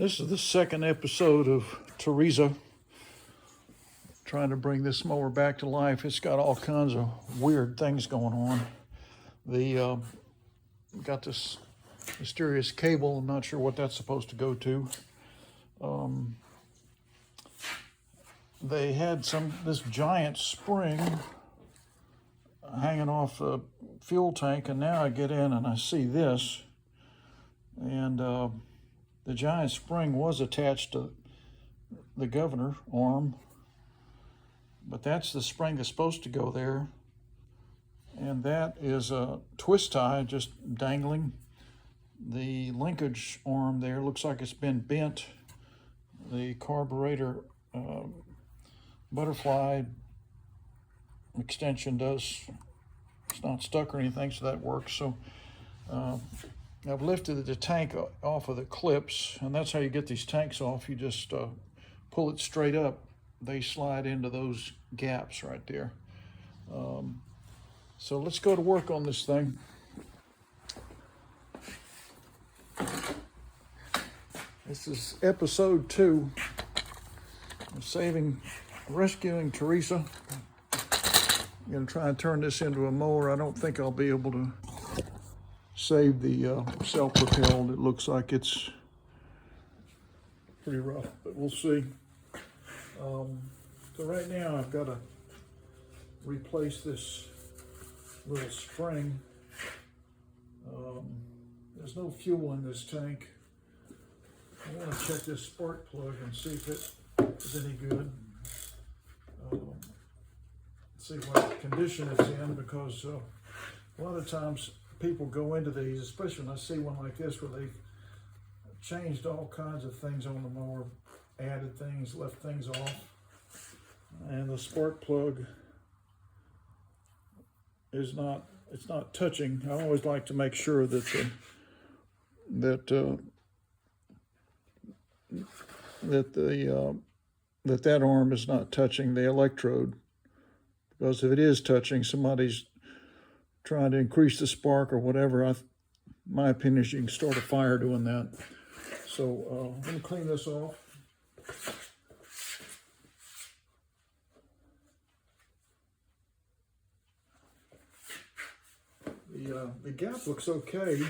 This is the second episode of Theresa trying to bring this mower back to life. It's got all kinds of weird things going on. Got this mysterious cable. I'm not sure what that's supposed to go to. They had this giant spring hanging off a fuel tank, and now I get in and I see this, and the giant spring was attached to the governor arm, but that's the spring that's supposed to go there, and that is a twist tie just dangling. The linkage arm there looks like it's been bent. The carburetor butterfly extension it's not stuck or anything, so that works. So I've lifted the tank off of the clips, and that's how you get these tanks off. You just pull it straight up. They slide into those gaps right there. So let's go to work on this thing. This is episode 2 of rescuing Theresa. I'm gonna try and turn this into a mower. I don't think I'll be able to save the self-propelled. It looks like it's pretty rough, but we'll see. So right now I've got to replace this little spring. There's no fuel in this tank. I want to check this spark plug and see if it is any good. See what condition it's in, because a lot of times people go into these, especially when I see one like this where they've changed all kinds of things on the mower, added things, left things off, and the spark plug it's not touching. I always like to make sure that that arm is not touching the electrode, because if it is touching, somebody's trying to increase the spark or whatever. My opinion is you can start a fire doing that. So I'm going to clean this off. The gap looks okay,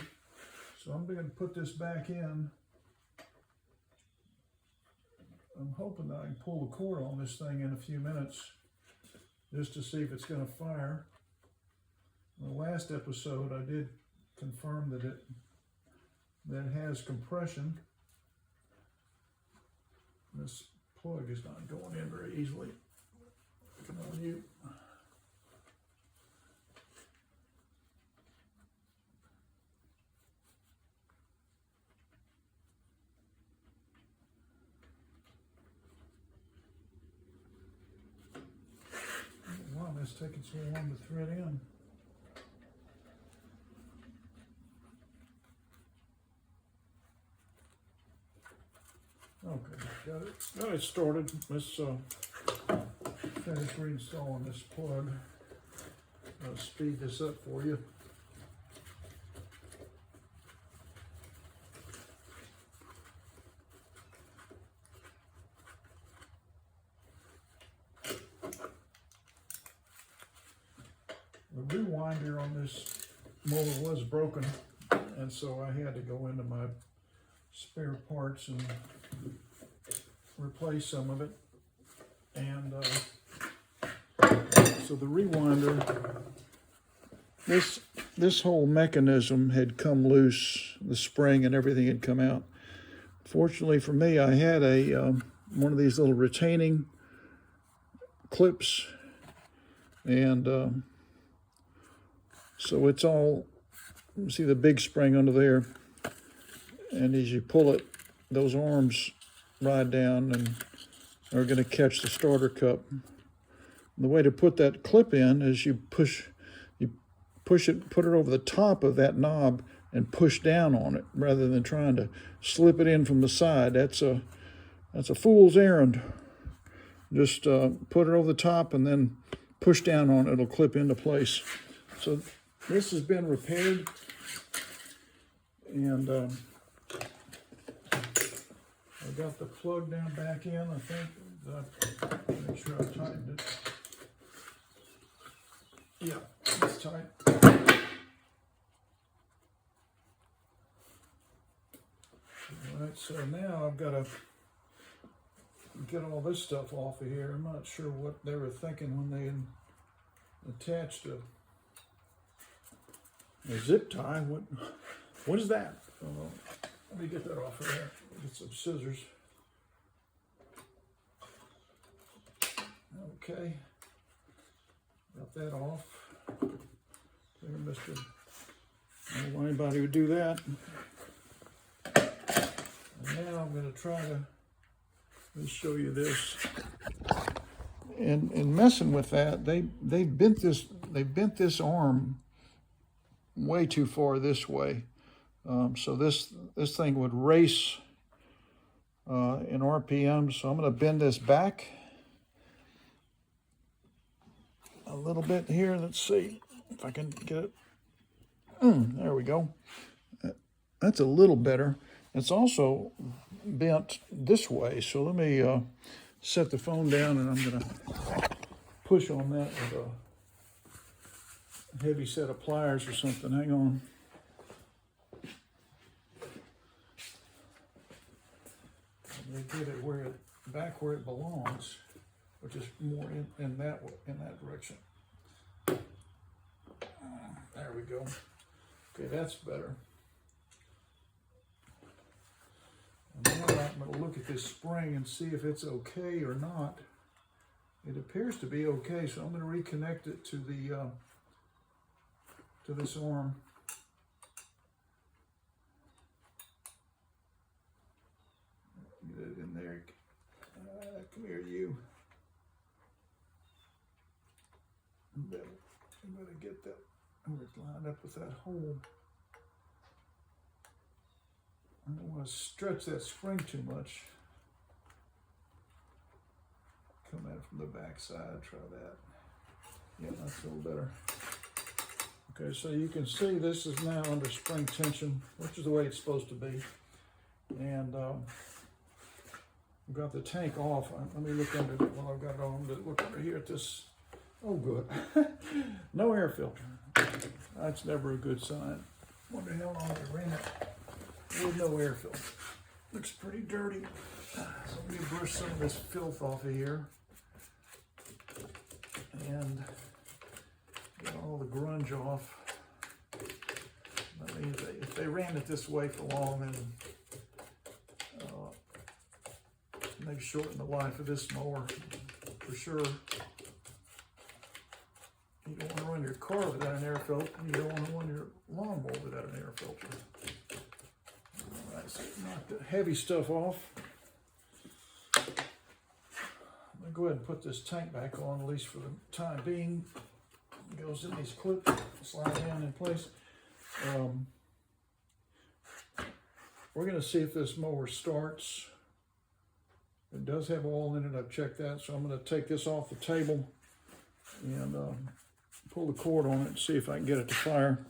so I'm going to put this back in. I'm hoping that I can pull the cord on this thing in a few minutes just to see if it's going to fire. In the last episode, I did confirm that it has compression. This plug is not going in very easily. Come on, you. Wow, it's taking so long to thread in. Okay, got it started. Let's finish reinstalling this plug. I'll speed this up for you. The rewinder on this mower was broken, and so I had to go into my spare parts and replace some of it. And so the rewinder, this whole mechanism had come loose. The spring and everything had come out. Fortunately for me, I had one of these little retaining clips, and so it's all, you see the big spring under there, and as you pull it, those arms ride down and are going to catch the starter cup. And the way to put that clip in is you push it, put it over the top of that knob and push down on it rather than trying to slip it in from the side. That's a fool's errand. Just put it over the top and then push down on it. It'll clip into place. So this has been repaired, and I got the plug down back in, I think. Make sure I tightened it. Yeah, it's tight. Alright, so now I've got to get all this stuff off of here. I'm not sure what they were thinking when they attached a zip tie. What is that? Let me get that off of there. Get some scissors. Okay, got that off. There, Mr. I don't know why anybody would do that. And now I'm going to try to, let me show you this. And messing with that, they bent this arm way too far this way. So this thing would race in RPM. So I'm going to bend this back a little bit here. Let's see if I can get it. There we go. That's a little better. It's also bent this way. So let me set the phone down, and I'm going to push on that with a heavy set of pliers or something. Hang on. They get it back where it belongs, which is more in that direction. There we go. Okay, that's better. And now I'm going to look at this spring and see if it's okay or not. It appears to be okay, so I'm going to reconnect it to this arm. Get it in there. Come here, you. I'm going to get that. I'm going to line up with that hole. I don't want to stretch that spring too much. Come at it from the back side, try that. Yeah, that's a little better. Okay, so you can see this is now under spring tension, which is the way it's supposed to be. And I've got the tank off. Let me look under it while I've got it on. Look under here at this. Oh, good. No air filter. That's never a good sign. Wonder how long I ran it with no air filter. Looks pretty dirty. So let me brush some of this filth off of here and get all the grunge off. I mean, if they ran it this way for long, then they've shortened the life of this mower for sure. You don't want to run your car without an air filter. You don't want to run your lawnmower without an air filter. All right, so knock the heavy stuff off. I'm going to go ahead and put this tank back on, at least for the time being. It goes in these clips, slide down in place. We're going to see if this mower starts. It does have oil in it. I've checked that, so I'm going to take this off the table and pull the cord on it and see if I can get it to fire.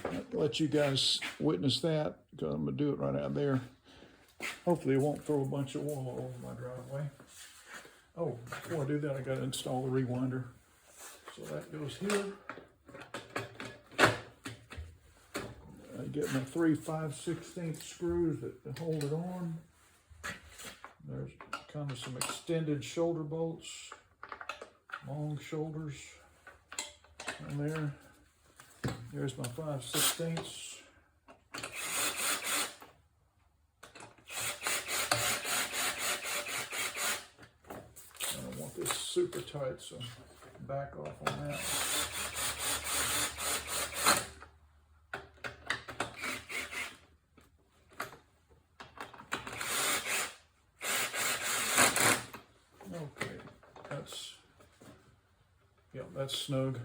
I'll let you guys witness that, because I'm going to do it right out there. Hopefully it won't throw a bunch of oil all over my driveway. Oh, before I do that, I got to install the rewinder. So that goes here. I get my 3 5/16 screws that hold it on. There's kind of some extended shoulder bolts, long shoulders on there. There's my 5/16. I don't want this super tight, so back off on that. Okay, that's snug.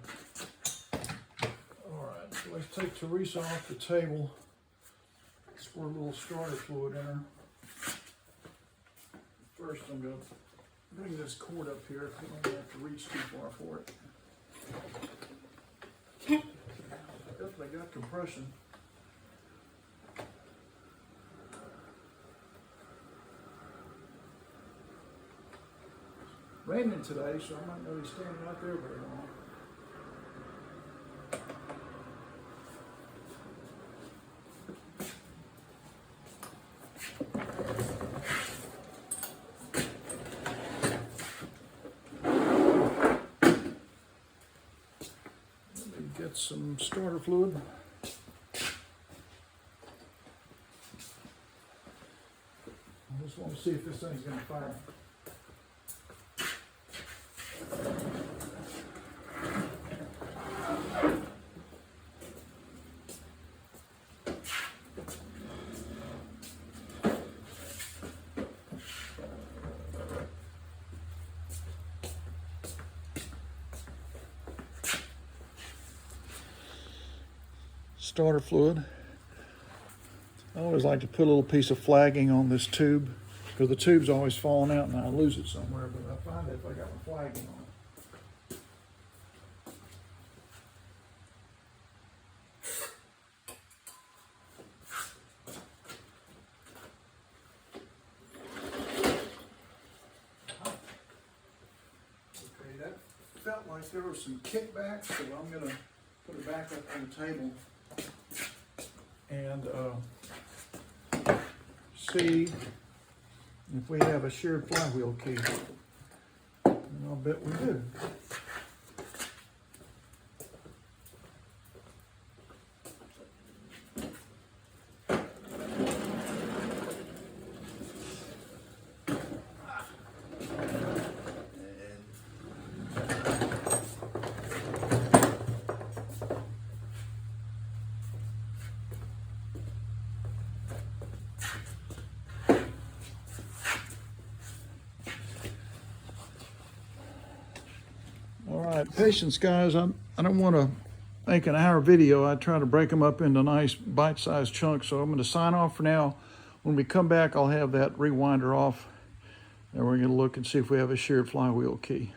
All right, so let's take Theresa off the table. Squirt a little starter fluid in her. First, I'm going to bring this cord up here. I don't have to reach too far for it. Definitely got compression. raining today, so I'm not going to be standing out there very long. Let me get some starter fluid. I just want to see if this thing's going to fire. Starter fluid. I always like to put a little piece of flagging on this tube because the tube's always falling out and I lose it somewhere, but I find it if I got my flagging on it. Okay, that felt like there was some kickback, so I'm going to put it back up on the table and see if we have a sheared flywheel key. And I'll bet we do. All right, patience, guys. I don't want to make an hour video. I try to break them up into nice bite-sized chunks. So I'm going to sign off for now. When we come back, I'll have that rewinder off, and we're going to look and see if we have a sheared flywheel key.